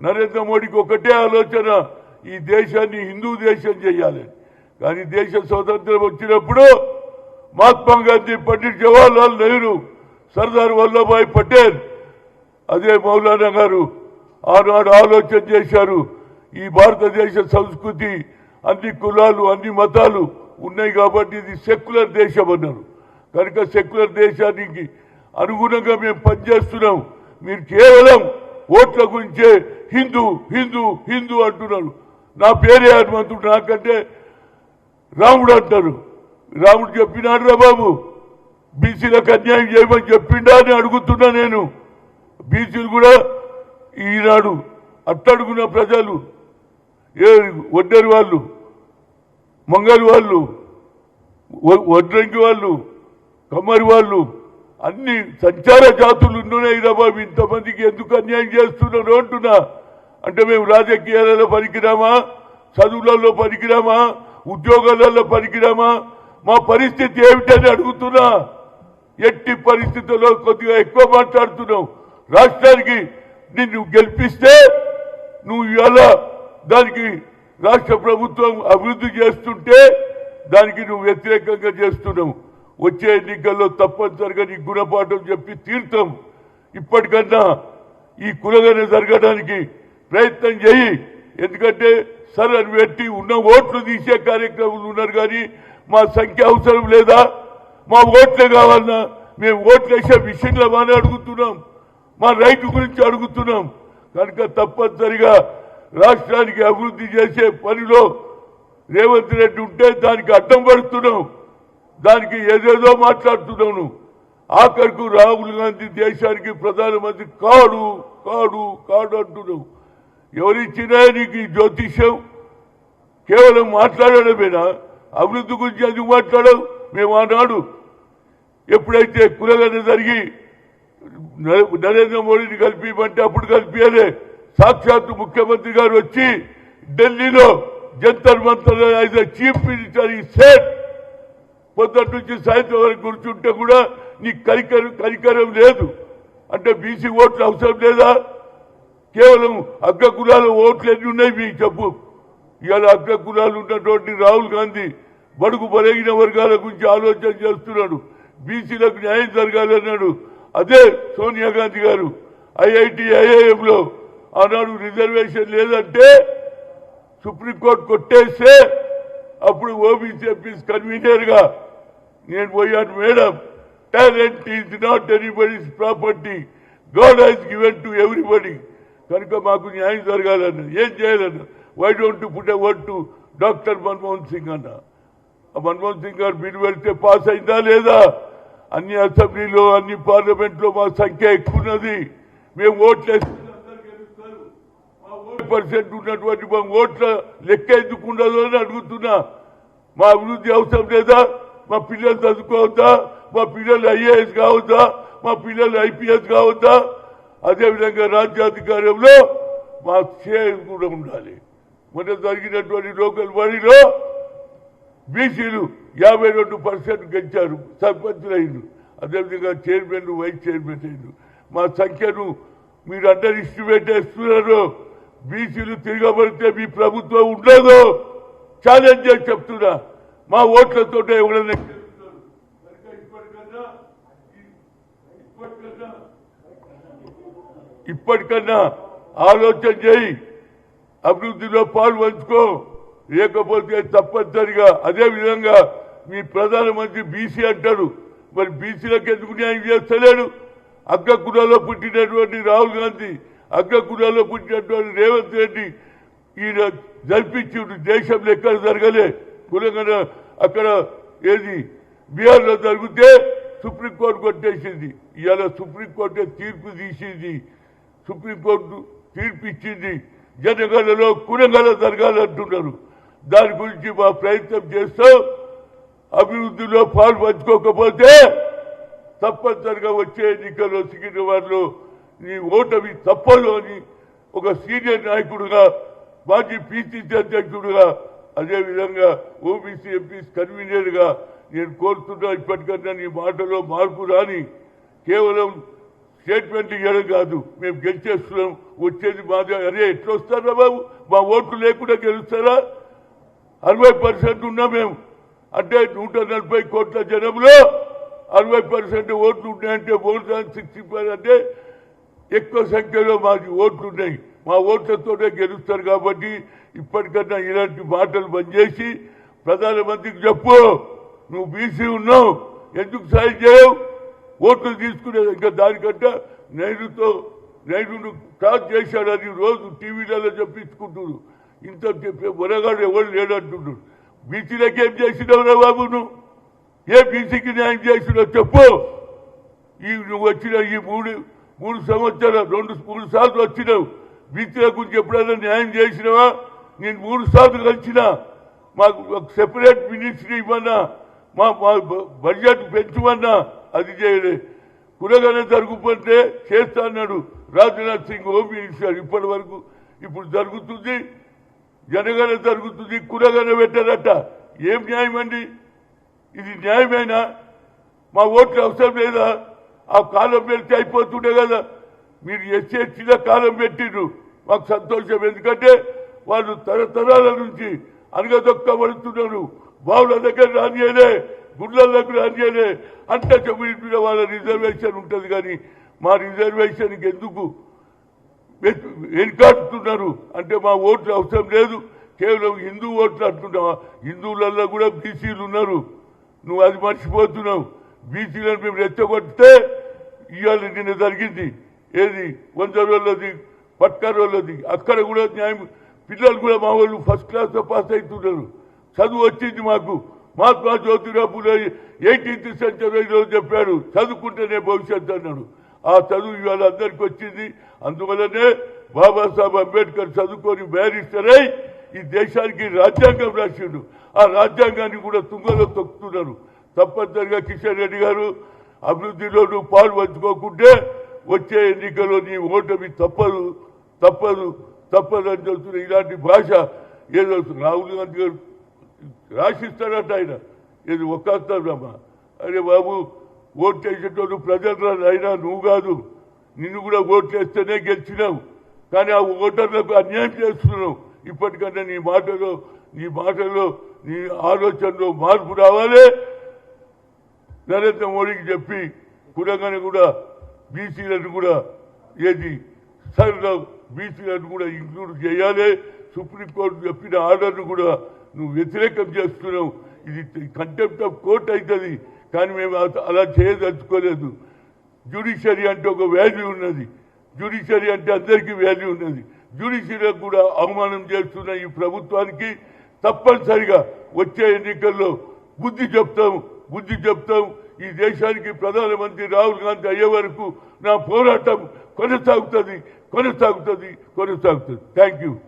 నరేంద్ర మోడీకి ఒకటే ఆలోచన, ఈ దేశాన్ని హిందూ దేశం చేయాలని. కానీ దేశ స్వాతంత్రం వచ్చినప్పుడు మహాత్మా గాంధీ, పండిట్ జవహర్లాల్ నెహ్రూ, సర్దార్ వల్లభాయ్ పటేల్, అదే మౌలానా గారు ఆనాడు ఆలోచన చేశారు. ఈ భారతదేశ సంస్కృతి అన్ని కులాలు అన్ని మతాలు ఉన్నాయి కాబట్టి ఇది సెక్యులర్ దేశం అన్నారు. కనుక సెక్యులర్ దేశానికి అనుగుణంగా మేము పనిచేస్తున్నాం. మీరు కేవలం ఓట్ల గురించే హిందూ హిందూ హిందూ అంటున్నారు. నా పేరే హనుమంతుడు, నాకంటే రాముడు అంటారు. రాముడు చెప్పినాడు రా బాబు, బీసీలకు అన్యాయం చేయమని చెప్పిండా అని అడుగుతున్నా నేను. బీసీలు కూడా ఈనాడు అట్టడుగున్న ప్రజలు, వడ్డేరు వాళ్ళు, మంగళ వాళ్ళు, వడ్రంగి వాళ్ళు, కమ్మరి వాళ్ళు, అన్ని సంచార జాతులు ఉన్నాయి రా బాబు. ఇంతమందికి ఎందుకు అన్యాయం చేస్తున్నారు అంటున్నా. అంటే మేము రాజకీయాలలో పనికిరామా, చదువులలో పనికిరామా, ఉద్యోగాలలో పనికిరామా? మా పరిస్థితి ఏమిటని అడుగుతున్నా. ఎట్టి పరిస్థితుల్లో కొద్దిగా ఎక్కువ మాట్లాడుతున్నావు. రాష్ట్రానికి నిన్ను గెలిపిస్తే నువ్వు ఇవాళ దానికి రాష్ట్ర ప్రభుత్వం అభివృద్ధి చేస్తుంటే దానికి నువ్వు వ్యతిరేకంగా చేస్తున్నావు. వచ్చే ఎన్నికల్లో తప్పనిసరిగా నీ గుణపాఠం చెప్పి తీర్థం. ఇప్పటికన్నా ఈ కులగన జరగడానికి ప్రయత్నం చేయి. ఎందుకంటే సరే అని పెట్టి ఉన్న ఓట్లు తీసే కార్యక్రమాలు ఉన్నారు. కానీ మా సంఖ్య అవసరం లేదా? మా ఓట్లే కావాలన్నా? మేము ఓట్లు వేసే విషయంలో మానే అడుగుతున్నాం, మా రైతు గురించి అడుగుతున్నాం. కనుక తప్పనిసరిగా రాష్ట్రానికి అభివృద్ధి చేసే పనిలో రేవంత్ రెడ్డి ఉంటే దానికి అడ్డం పడుతున్నాం, దానికి ఏదేదో మాట్లాడుతున్నాను. ఆఖరికి రాహుల్ గాంధీ దేశానికి ప్రధానమంత్రి కాడు కాడు కాడు అంటున్నావు. ఎవరిచ్చినా నీకు ఈ జ్యోతిష్యం? కేవలం మాట్లాడడమేనా? అభివృద్ధి గురించి ఎందుకు మాట్లాడవు? మేము ఆనాడు ఎప్పుడైతే కులగన జరిగి నరేంద్ర మోడీని కలిపిమంటే అప్పుడు కలిపియలే. సాక్షాత్తు ముఖ్యమంత్రి గారు వచ్చి ఢిల్లీలో Jantar Mantar as a chief minister ఈ సేట్ పొద్దుటి నుంచి సాయంత్రం వరకు కూర్చుంటే కూడా నీకు కనికరం లేదు. అంటే బీసీ ఓట్లు అవసరం లేదా? కేవలం అగ్ర కులాల ఓట్లు ఎన్ని ఉన్నాయి మీకు చెప్పు. ఇవాళ అగ్ర కులాలు ఉన్నటువంటి రాహుల్ గాంధీ బడుగు బలగిన వర్గాల గురించి ఆలోచన చేస్తున్నాడు. బీసీలకు న్యాయం జరగాలన్నాడు. అదే సోనియా గాంధీ గారు ఐఐటి ఐఐఎంలో ఆనాడు రిజర్వేషన్ లేదంటే సుప్రీంకోర్టు కొట్టేస్తే అప్పుడు ఓబీసీ ఎంపీస్ కన్వీనర్గా నేను పోయాను. Madam, talent is not anybody's property, God has given to everybody. కనుక మాకు న్యాయం జరగాలన్న. ఏం చేయాలన్న? Why don't put a word to doctor Manmohan Singh అన్న. మన్మోహన్ సింగ్ గారు బిల్లు వెళ్తే పాస్ అయిందా లేదా? అన్ని అసెంబ్లీలో అన్ని పార్లమెంట్లో మా సంఖ్య ఎక్కువ ఉన్నది. మేము ఓట్లు % ఉన్నటువంటి మా ఓట్ల లెక్క ఎందుకు ఉండదు అని అడుగుతున్నా. మా అభివృద్ధి అవసరం లేదా? మా పిల్లలు చదువుకోవద్దా? మా పిల్లలు ఐఏఎస్ కావద్దా? మా పిల్లలు ఐపీఎస్ కావద్దా? అదేవిధంగా రాజ్యాధికారంలో మా షేర్ కూడా ఉండాలి. మొన్న జరిగినటువంటి లోకల్ బాడీలో బీసీలు 52% గెలిచారు, సర్పంచులు అయింది. అదేవిధంగా చైర్మన్ వైస్ చైర్మన్ అయింది. మా సంఖ్యను మీరు అండర్ ఎస్టిమేట్ చేస్తున్నారు. బీసీలు తిరగబడితే మీ ప్రభుత్వం ఉండదు. ఛాలెంజ్ చేసి చెప్తున్నా. మా ఓట్లతో ఎవరైనా ఇప్పటికన్నా ఆలోచన చేయి, అభివృద్ధిలో పాలు పంచుకో. లేకపోతే తప్పనిసరిగా అదేవిధంగా మీ ప్రధానమంత్రి బీసీ అంటాడు. మరి బీసీలకు ఎందుకు న్యాయం చేస్తలేడు? అగ్ర కులాల్లో పుట్టినటువంటి రాహుల్ గాంధీ, అగ్ర కులాల్లో పుట్టినటువంటి రేవంత్ రెడ్డి ఈయన జరిపించిండు. దేశంలో ఎక్కడ జరగలే కులంగా. అక్కడ ఏది బీహార్లో జరిగితే సుప్రీంకోర్టు కొట్టేసింది. ఇవాళ సుప్రీంకోర్టు తీర్పు తీసింది. సుప్రీంకోర్టు తీర్పు ఇచ్చింది. జనగణలో కులంగల జరగాలంటున్నారు. దాని గురించి మా ప్రయత్నం చేస్తాం. అభివృద్ధిలో పాలు పంచుకోకపోతే తప్పనిసరిగా వచ్చే ఎన్నికల్లో సికింద్రాబాద్లో నీ ఓటమి తప్పదు అని ఒక సీనియర్ నాయకుడుగా, మాజీ పిసిసి అధ్యక్షుడుగా, అదేవిధంగా ఓబీసీ ఎంపీస్ కన్వీనర్గా నేను కోరుతున్నా. ఇప్పటికన్నా నీ మాటలో మార్పు రాని, కేవలం స్టేట్మెంట్ ఇవ్వడం కాదు, మేము గెలిచేస్తున్నాం, వచ్చేది మాది. అరే ఎట్లా వస్తారా బాబు, మా ఓట్లు లేకుండా గెలుస్తారా? 60% ఉన్నాం మేము. అంటే 140 కోట్ల జనంలో 60% ఓట్లు ఉన్నాయంటే మోర్ దాన్ 60% అంటే ఎక్కువ సంఖ్యలో మాకు ఓట్లు ఉన్నాయి. మా ఓట్లతోనే గెలుస్తారు. కాబట్టి ఇప్పటికన్నా ఇలాంటి మాటలు బంద్ చేసి ప్రధానమంత్రికి చెప్పు, నువ్వు బీసీ ఉన్నావు, ఎందుకు సాయం చేయవు? ఓట్లు తీసుకునే ఇంకా దానికంటే నైరును క్రాస్ చేశాడని రోజు టీవీలలో చెప్పించుకుంటున్నారు. ఇంత చెప్పే మొరగాడు ఎవరు లేడంటున్నాడు. బీసీలకు ఏం చేసినావురా బాబు? నువ్వు ఏ బీసీకి న్యాయం చేసినావు చెప్పు. నువ్వు వచ్చిన ఈ మూడు సంవత్సరాలు 3 సార్లు వచ్చినావు. బీసీల గురించి ఎప్పుడైనా న్యాయం చేసినావా? నేను 3 సార్లు కలిసినా. మాకు ఒక సెపరేట్ మినిస్ట్రీ ఇవ్వన్నా, మా బడ్జెట్ పెంచమన్నా, అది చేయలే. కురగానే జరుగుతుంటే చేస్తా అన్నాడు రాజ్నాథ్ సింగ్ హోమ్ మినిస్టర్. ఇప్పటి వరకు ఇప్పుడు జరుగుతుంది, జనగానే జరుగుతుంది, కురగానే పెట్టారట. ఏం న్యాయం అండి ఇది? న్యాయమేనా? మా ఓట్లు అవసరం లేదా? ఆ కాలం పెడితే అయిపోతుండే కదా. మీరు ఎస్సీల కాలం పెట్టిండ్రు, మాకు సంతోషం. ఎందుకంటే వాళ్ళు తరతరాల నుంచి అనగదొక్కబడుతున్నారు. బావుల దగ్గర రానియలే, గుడ్ల దగ్గర రానియలే. అంత చెప్పిన వాళ్ళ రిజర్వేషన్ ఉంటుంది. కానీ మా రిజర్వేషన్కి ఎందుకు వెనుకాడుతున్నారు? అంటే మా ఓట్లు అవసరం లేదు, కేవలం హిందూ ఓట్లు అంటున్నావా? హిందువులలో కూడా బీసీలు ఉన్నారు, నువ్వు అది మర్చిపోతున్నావు. బీసీలను మేము రెచ్చగొడితే ఇవాళ నిన్న జరిగింది. ఏది 100 రోజులది, పట్కార్ వాళ్ళది. అక్కడ కూడా న్యాయం. పిల్లలు కూడా మా వాళ్ళు ఫస్ట్ క్లాస్లో పాస్ అవుతున్నారు. చదువు వచ్చింది మాకు. మహాత్మా జ్యోతిరావు పూలే 18th సెంచరీలో చెప్పాడు, చదువుకుంటేనే భవిష్యత్తు అన్నాడు. ఆ చదువు ఇవాళ అందరికి వచ్చింది. అందువల్లనే బాబాసాహెబ్ అంబేద్కర్ చదువుకొని బ్యారిస్టర్ అయి ఈ దేశానికి రాజ్యాంగం రాసిండు. ఆ రాజ్యాంగాన్ని కూడా తుంగలో తొక్కుతున్నారు. తప్పనిసరిగా కిషన్ రెడ్డి గారు, అభివృద్ధిలో నువ్వు పాలు పంచుకోకుంటే వచ్చే ఎన్నికల్లో నీ ఓటమి తప్పదు తప్పదు తప్పదు అని చెప్తున్నా. ఇలాంటి భాష ఏదో రాహుల్ గాంధీ గారు రాసిస్తాడట. ఆయన ఏది ఒక్కేస్తాడమ్మా. అరే బాబు, ఓట్లు వేసేటోళ్ళు ప్రజలు అయినా నువ్వు కాదు, నిన్ను కూడా ఓట్లు వేస్తేనే గెలిచినావు. కానీ ఆ ఓటర్లకు అన్యాయం చేస్తున్నావు. ఇప్పటికన్నా నీ మాటలో నీ ఆలోచనలో మార్పు రావాలి. నరేంద్ర మోడీకి చెప్పి కురగానే కూడా బీసీలను కూడా ఏది సరిగా బీసీలను కూడా ఇంక్లూడ్ చేయాలి. సుప్రీంకోర్టు చెప్పిన ఆర్డర్ను కూడా నువ్వు వ్యతిరేకం చేస్తున్నావు. ఇది కంటెంప్ట్ ఆఫ్ కోర్ట్ అవుతుంది. కానీ మేము అలా చేయదలుచుకోలేదు. జ్యుడిషియరీ అంటే ఒక వాల్యూ ఉన్నది. జ్యుడిషియరీ అంటే అందరికీ వాల్యూ ఉన్నది. జ్యుడిషియరీకి కూడా అవమానం చేస్తున్న ఈ ప్రభుత్వానికి తప్పనిసరిగా వచ్చే ఎన్నికల్లో బుద్ధి చెప్తాం. ఈ దేశానికి ప్రధానమంత్రి రాహుల్ గాంధీ అయ్యే వరకు నా పోరాటం కొనసాగుతుంది. Thank you.